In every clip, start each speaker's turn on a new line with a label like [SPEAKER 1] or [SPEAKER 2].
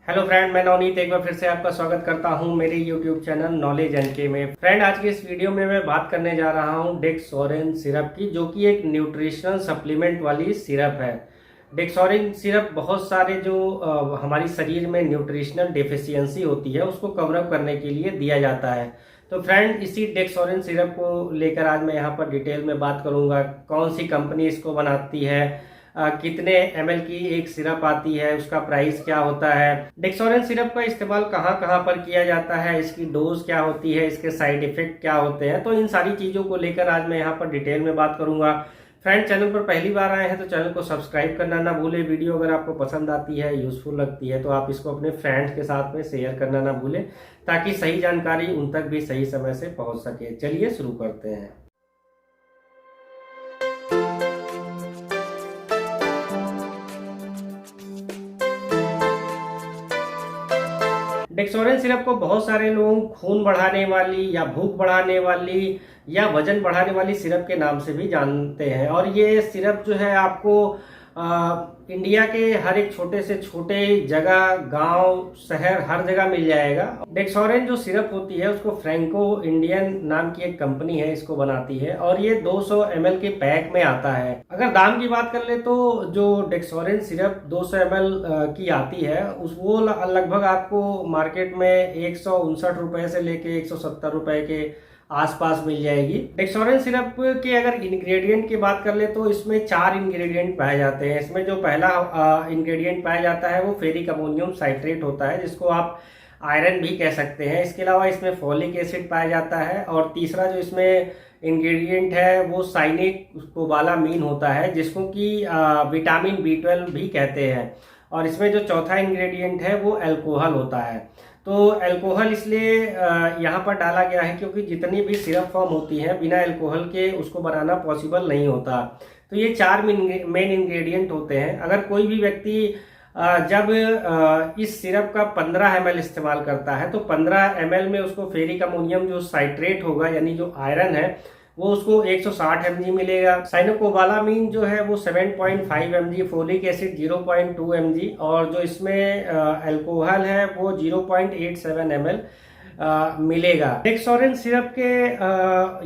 [SPEAKER 1] Hello friend, मैं नवनीत एक बार फिर से आपका स्वागत करता हूं मेरे यूट्यूब चैनल नॉलेज एनके में। फ्रेंड, आज की इस वीडियो में मैं बात करने जा रहा हूं डेक्सोरेन सिरप की, जो कि एक न्यूट्रिशनल सप्लीमेंट वाली सिरप है। डेक्सोरेन सिरप बहुत सारे जो हमारी शरीर में न्यूट्रिशनल डेफिशिएंसी होती है उसको कवर अप करने के लिए दिया जाता है। तो फ्रेंड, इसी डेक्सोरेन सिरप को लेकर आज मैं यहाँ पर डिटेल में बात करूंगा। कौन सी कंपनी इसको बनाती है, कितने ml की एक सिरप आती है, उसका प्राइस क्या होता है, डेक्सोरेन सिरप का इस्तेमाल कहाँ कहाँ पर किया जाता है, इसकी डोज क्या होती है, इसके साइड इफेक्ट क्या होते हैं। तो इन सारी चीज़ों को लेकर आज मैं यहाँ पर डिटेल में बात करूंगा। फ्रेंड, चैनल पर पहली बार आए हैं तो चैनल को सब्सक्राइब करना ना भूलें। वीडियो अगर आपको पसंद आती है, यूजफुल लगती है, तो आप इसको अपने फ्रेंड्स के साथ में शेयर करना ना भूलें, ताकि सही जानकारी उन तक भी सही समय से पहुंच सके। चलिए शुरू करते हैं। डेक्सोरेन सिरप को बहुत सारे लोग खून बढ़ाने वाली या भूख बढ़ाने वाली या वजन बढ़ाने वाली सिरप के नाम से भी जानते हैं। और ये सिरप जो है आपको इंडिया के हर एक छोटे से छोटे जगह, गांव, शहर, हर जगह मिल जाएगा। डेक्सोरेन जो सिरप होती है उसको फ्रैंको इंडियन नाम की एक कंपनी है, इसको बनाती है, और ये 200 ml के पैक में आता है। अगर दाम की बात कर ले तो जो डेक्सोरेन सिरप 200 ml की आती है वो लगभग आपको मार्केट में 159 रुपए से लेके 170 रुपए के आसपास मिल जाएगी। डेक्सोरेन सिरप के अगर इंग्रेडिएंट की बात कर ले तो इसमें 4 इंग्रेडिएंट पाए जाते हैं। इसमें जो पहला इंग्रेडिएंट पाया जाता है वो फेरिक अमोनियम साइट्रेट होता है, जिसको आप आयरन भी कह सकते हैं। इसके अलावा इसमें फॉलिक एसिड पाया जाता है, और तीसरा जो इसमें इंग्रेडिएंट है वो साइनिक कोबालामीन होता है, जिसको कि विटामिन B12 भी कहते हैं। और इसमें जो चौथा इंग्रेडिएंट है वो अल्कोहल होता है। तो अल्कोहल इसलिए यहाँ पर डाला गया है क्योंकि जितनी भी सिरप फॉर्म होती है बिना अल्कोहल के उसको बनाना पॉसिबल नहीं होता। तो ये 4 मेन इंग्रेडिएंट होते हैं। अगर कोई भी व्यक्ति जब इस सिरप का 15 ml इस्तेमाल करता है तो 15 ml में उसको फेरिक अमोनियम जो साइट्रेट होगा, यानी जो आयरन है, वो उसको 160 mg मिलेगा। साइनोकोबालामीन जो है वो 7.5 mg, फोलिक एसिड 0.2 mg, और जो इसमें अल्कोहल है वो 0.87 ml मिलेगा। डेक्सोरेन सिरप के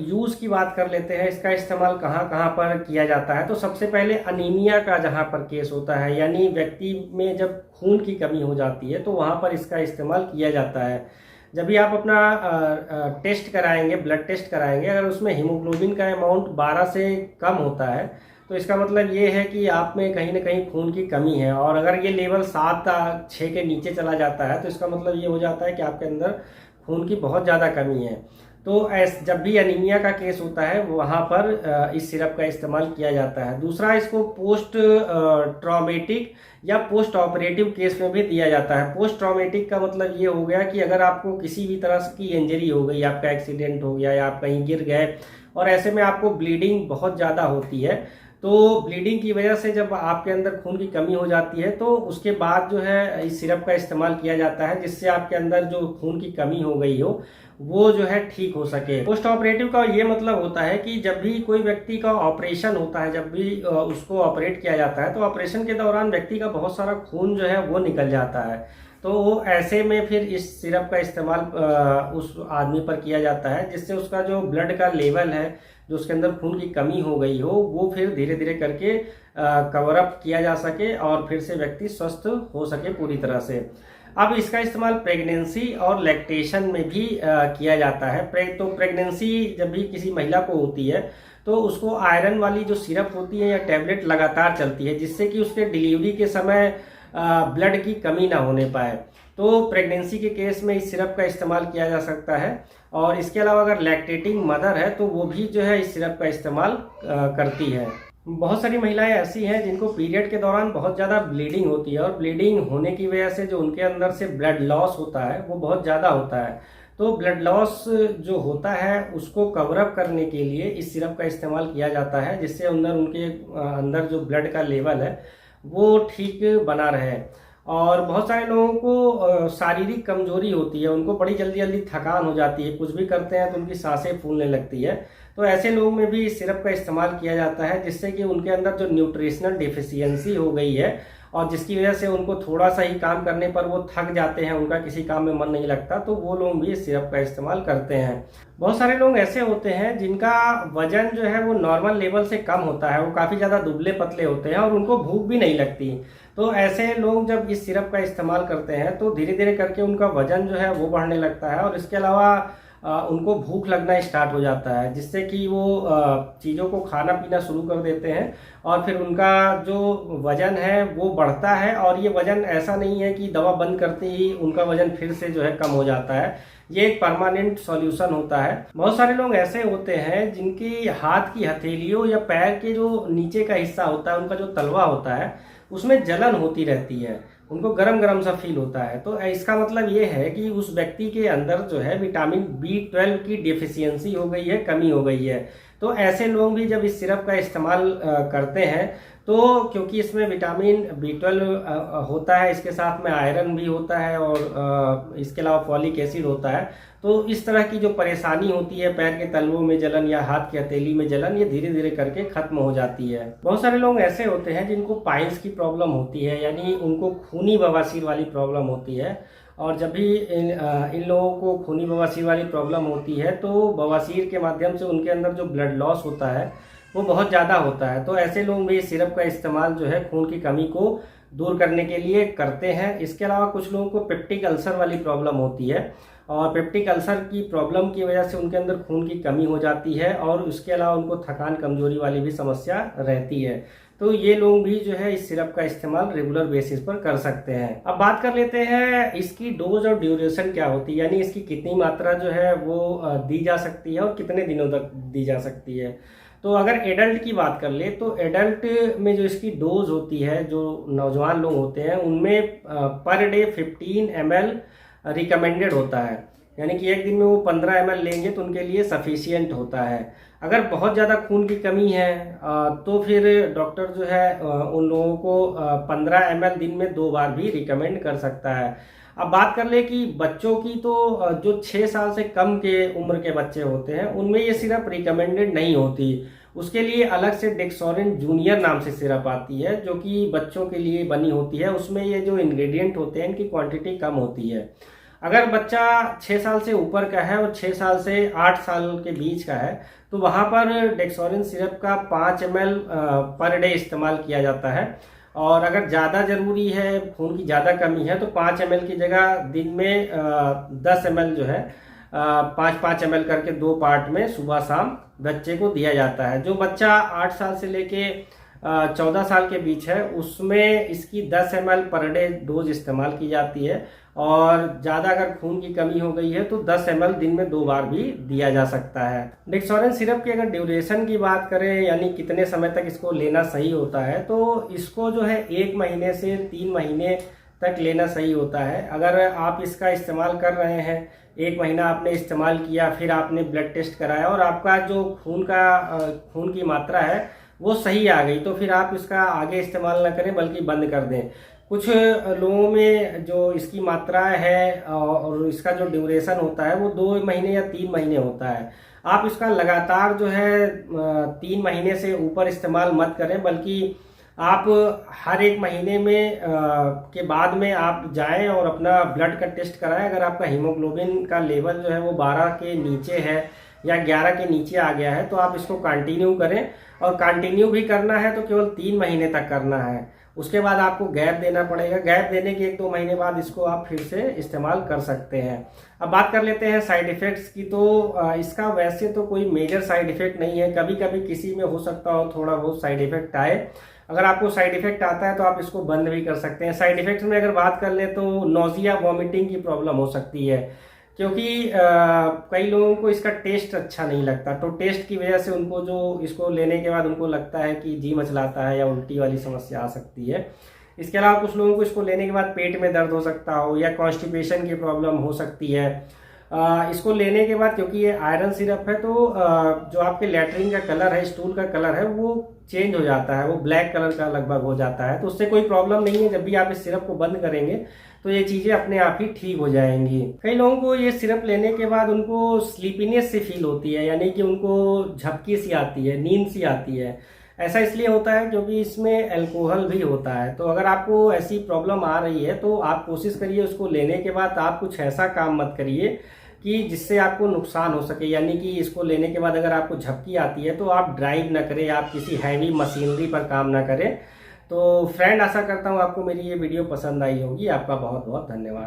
[SPEAKER 1] यूज की बात कर लेते हैं। इसका इस्तेमाल कहाँ कहाँ पर किया जाता है। तो सबसे पहले अनीमिया का जहाँ पर केस होता है, यानी व्यक्ति में जब खून की कमी हो जाती है तो वहाँ पर इसका इस्तेमाल किया जाता है। जब भी आप अपना टेस्ट कराएंगे, ब्लड टेस्ट कराएंगे, अगर उसमें हीमोग्लोबिन का अमाउंट 12 से कम होता है तो इसका मतलब ये है कि आप में कहीं ना कहीं खून की कमी है। और अगर ये लेवल 7-6 के नीचे चला जाता है तो इसका मतलब ये हो जाता है कि आपके अंदर खून की बहुत ज़्यादा कमी है। तो जब भी एनीमिया का केस होता है वहाँ पर इस सिरप का इस्तेमाल किया जाता है। दूसरा, इसको पोस्ट ट्रॉमेटिक या पोस्ट ऑपरेटिव केस में भी दिया जाता है। पोस्ट ट्रॉमेटिक का मतलब ये हो गया कि अगर आपको किसी भी तरह की इंजरी हो गई, आपका एक्सीडेंट हो गया या आप कहीं गिर गए और ऐसे में आपको ब्लीडिंग बहुत ज़्यादा होती है, तो ब्लीडिंग की वजह से जब आपके अंदर खून की कमी हो जाती है तो उसके बाद जो है इस सिरप का इस्तेमाल किया जाता है, जिससे आपके अंदर जो खून की कमी हो गई हो वो जो है ठीक हो सके। पोस्ट ऑपरेटिव का ये मतलब होता है कि जब भी कोई व्यक्ति का ऑपरेशन होता है, जब भी उसको ऑपरेट किया जाता है तो ऑपरेशन के दौरान व्यक्ति का बहुत सारा खून जो है वो निकल जाता है। तो ऐसे में फिर इस सिरप का इस्तेमाल उस आदमी पर किया जाता है, जिससे उसका जो ब्लड का लेवल है, जो उसके अंदर खून की कमी हो गई हो, वो फिर धीरे धीरे करके कवर अप किया जा सके और फिर से व्यक्ति स्वस्थ हो सके पूरी तरह से। अब इसका इस्तेमाल प्रेगनेंसी और लैक्टेशन में भी किया जाता है। तो प्रेगनेंसी जब भी किसी महिला को होती है तो उसको आयरन वाली जो सिरप होती है या टैबलेट लगातार चलती है, जिससे कि उसके डिलीवरी के समय ब्लड की कमी ना होने पाए। तो प्रेगनेंसी के केस में इस सिरप का इस्तेमाल किया जा सकता है। और इसके अलावा अगर लैक्टेटिंग मदर है तो वो भी जो है इस सिरप का इस्तेमाल करती है। बहुत सारी महिलाएं ऐसी हैं जिनको पीरियड के दौरान बहुत ज़्यादा ब्लीडिंग होती है, और ब्लीडिंग होने की वजह से जो उनके अंदर से ब्लड लॉस होता है वो बहुत ज़्यादा होता है। तो ब्लड लॉस जो होता है उसको कवर अप करने के लिए इस सिरप का इस्तेमाल किया जाता है, जिससे उनके अंदर जो ब्लड का लेवल है वो ठीक बना रहे। और बहुत सारे लोगों को शारीरिक कमजोरी होती है, उनको बड़ी जल्दी जल्दी थकान हो जाती है, कुछ भी करते हैं तो उनकी सांसें फूलने लगती है। तो ऐसे लोगों में भी इस सिरप का इस्तेमाल किया जाता है, जिससे कि उनके अंदर जो न्यूट्रिशनल डिफिशियंसी हो गई है और जिसकी वजह से उनको थोड़ा सा ही काम करने पर वो थक जाते हैं, उनका किसी काम में मन नहीं लगता, तो वो लोग भी इस सिरप का इस्तेमाल करते हैं। बहुत सारे लोग ऐसे होते हैं जिनका वजन जो है वो नॉर्मल लेवल से कम होता है, वो काफ़ी ज़्यादा दुबले पतले होते हैं और उनको भूख भी नहीं लगती। तो ऐसे लोग जब इस सिरप का इस्तेमाल करते हैं तो धीरे धीरे करके उनका वजन जो है वो बढ़ने लगता है और इसके अलावा उनको भूख लगना स्टार्ट हो जाता है, जिससे कि वो चीज़ों को खाना पीना शुरू कर देते हैं और फिर उनका जो वजन है वो बढ़ता है। और ये वजन ऐसा नहीं है कि दवा बंद करते ही उनका वजन फिर से जो है कम हो जाता है, ये एक परमानेंट सॉल्यूशन होता है। बहुत सारे लोग ऐसे होते हैं जिनकी हाथ की हथेलियों या पैर के जो नीचे का हिस्सा होता है, उनका जो तलवा होता है, उसमें जलन होती रहती है, उनको गरम गरम सा फील होता है। तो इसका मतलब ये है कि उस व्यक्ति के अंदर जो है विटामिन B12 की डेफिशिएंसी हो गई है, कमी हो गई है। तो ऐसे लोग भी जब इस सिरप का इस्तेमाल करते हैं तो क्योंकि इसमें विटामिन B12 होता है, इसके साथ में आयरन भी होता है और इसके अलावा फॉलिक एसिड होता है, तो इस तरह की जो परेशानी होती है पैर के तलवों में जलन या हाथ की हथेली में जलन, ये धीरे धीरे करके खत्म हो जाती है। बहुत सारे लोग ऐसे होते हैं जिनको पाइल्स की प्रॉब्लम होती है, यानी उनको खूनी बवासीर वाली प्रॉब्लम होती है। और जब भी इन लोगों को खूनी बवासीर वाली प्रॉब्लम होती है तो बवासीर के माध्यम से उनके अंदर जो ब्लड लॉस होता है वो बहुत ज़्यादा होता है। तो ऐसे लोग भी सिरप का इस्तेमाल जो है खून की कमी को दूर करने के लिए करते हैं। इसके अलावा कुछ लोगों को पेप्टिक अल्सर वाली प्रॉब्लम होती है और पेप्टिक अल्सर की प्रॉब्लम की वजह से उनके अंदर खून की कमी हो जाती है और उसके अलावा उनको थकान कमजोरी वाली भी समस्या रहती है। तो ये लोग भी जो है इस सिरप का इस्तेमाल रेगुलर बेसिस पर कर सकते हैं। अब बात कर लेते हैं इसकी डोज और ड्यूरेशन क्या होती है, यानी इसकी कितनी मात्रा जो है वो दी जा सकती है और कितने दिनों तक दी जा सकती है। तो अगर एडल्ट की बात कर ले तो एडल्ट में जो इसकी डोज होती है, जो नौजवान लोग होते हैं उनमें पर डे 15 ml रिकमेंडेड होता है, यानी कि एक दिन में वो 15 ml लेंगे तो उनके लिए सफिशियंट होता है। अगर बहुत ज़्यादा खून की कमी है तो फिर डॉक्टर जो है उन लोगों को 15 ml दिन में 2 बार भी रिकमेंड कर सकता है। अब बात कर ले कि बच्चों की, तो जो 6 साल से कम के उम्र के बच्चे होते हैं उनमें ये सिरप रिकमेंडेड नहीं होती। उसके लिए अलग से डेक्सोरिन जूनियर नाम से सिरप आती है जो कि बच्चों के लिए बनी होती है। उसमें ये जो इंग्रेडिएंट होते हैं इनकी क्वांटिटी कम होती है। अगर बच्चा 6 साल से ऊपर का है और 6 साल से 8 साल के बीच का है तो वहाँ पर डेक्सोरिन सिरप का 5 ml पर डे इस्तेमाल किया जाता है। और अगर ज़्यादा ज़रूरी है, खून की ज़्यादा कमी है, तो 5 ml की जगह दिन में 10 ml जो है 5-5 ml करके 2 पार्ट में सुबह शाम बच्चे को दिया जाता है। जो बच्चा 8 साल से लेके 14 साल के बीच है उसमें इसकी 10 ml पर डे डोज इस्तेमाल की जाती है और ज़्यादा अगर खून की कमी हो गई है तो 10 ml दिन में 2 बार भी दिया जा सकता है। डेक्सोरिन सिरप की अगर ड्यूरेशन की बात करें, यानी कितने समय तक इसको लेना सही होता है, तो इसको जो है 1 महीने से 3 महीने तक लेना सही होता है। अगर आप इसका इस्तेमाल कर रहे हैं, 1 महीना आपने इस्तेमाल किया, फिर आपने ब्लड टेस्ट कराया और आपका जो खून की मात्रा है वो सही आ गई, तो फिर आप इसका आगे इस्तेमाल ना करें बल्कि बंद कर दें। कुछ लोगों में जो इसकी मात्रा है और इसका जो ड्यूरेशन होता है वो 2 महीने या 3 महीने होता है। आप इसका लगातार जो है 3 महीने से ऊपर इस्तेमाल मत करें, बल्कि आप हर 1 महीने में के बाद में आप जाएं और अपना ब्लड का टेस्ट कराएं। अगर आपका हीमोग्लोबिन का लेवल जो है वो 12 के नीचे है या 11 के नीचे आ गया है तो आप इसको कंटिन्यू करें, और कंटिन्यू भी करना है तो केवल 3 महीने तक करना है। उसके बाद आपको गैप देना पड़ेगा। गैप देने के 1-2 महीने बाद इसको आप फिर से इस्तेमाल कर सकते हैं। अब बात कर लेते हैं साइड इफ़ेक्ट्स की। तो इसका वैसे तो कोई मेजर साइड इफ़ेक्ट नहीं है, कभी कभी किसी में हो सकता हो थोड़ा बहुत साइड इफ़ेक्ट आए। अगर आपको साइड इफ़ेक्ट आता है तो आप इसको बंद भी कर सकते हैं। साइड इफ़ेक्ट्स में अगर बात कर ले तो नोजिया वॉमिटिंग की प्रॉब्लम हो सकती है, क्योंकि कई लोगों को इसका टेस्ट अच्छा नहीं लगता, तो टेस्ट की वजह से उनको जो इसको लेने के बाद उनको लगता है कि जी मचलाता है या उल्टी वाली समस्या आ सकती है। इसके अलावा कुछ लोगों को इसको लेने के बाद पेट में दर्द हो सकता हो या कॉन्स्टिपेशन की प्रॉब्लम हो सकती है। इसको लेने के बाद, क्योंकि ये आयरन सिरप है, तो जो आपके लैट्रिन का कलर है, स्टूल का कलर है, वो चेंज हो जाता है, वो ब्लैक कलर का लगभग हो जाता है। तो उससे कोई प्रॉब्लम नहीं है। जब भी आप इस सिरप को बंद करेंगे तो ये चीज़ें अपने आप ही ठीक हो जाएंगी। कई लोगों को ये सिरप लेने के बाद उनको स्लीपीनेस सी फील होती है, यानी कि उनको झपकी सी आती है, नींद सी आती है। ऐसा इसलिए होता है क्योंकि इसमें अल्कोहल भी होता है। तो अगर आपको ऐसी प्रॉब्लम आ रही है तो आप कोशिश करिए उसको लेने के बाद आप कुछ ऐसा काम मत करिए कि जिससे आपको नुकसान हो सके। यानी कि इसको लेने के बाद अगर आपको झपकी आती है तो आप ड्राइव ना करें, आप किसी हैवी मशीनरी पर काम ना करें। तो फ्रेंड, आशा करता हूँ आपको मेरी ये वीडियो पसंद आई होगी। आपका बहुत बहुत धन्यवाद।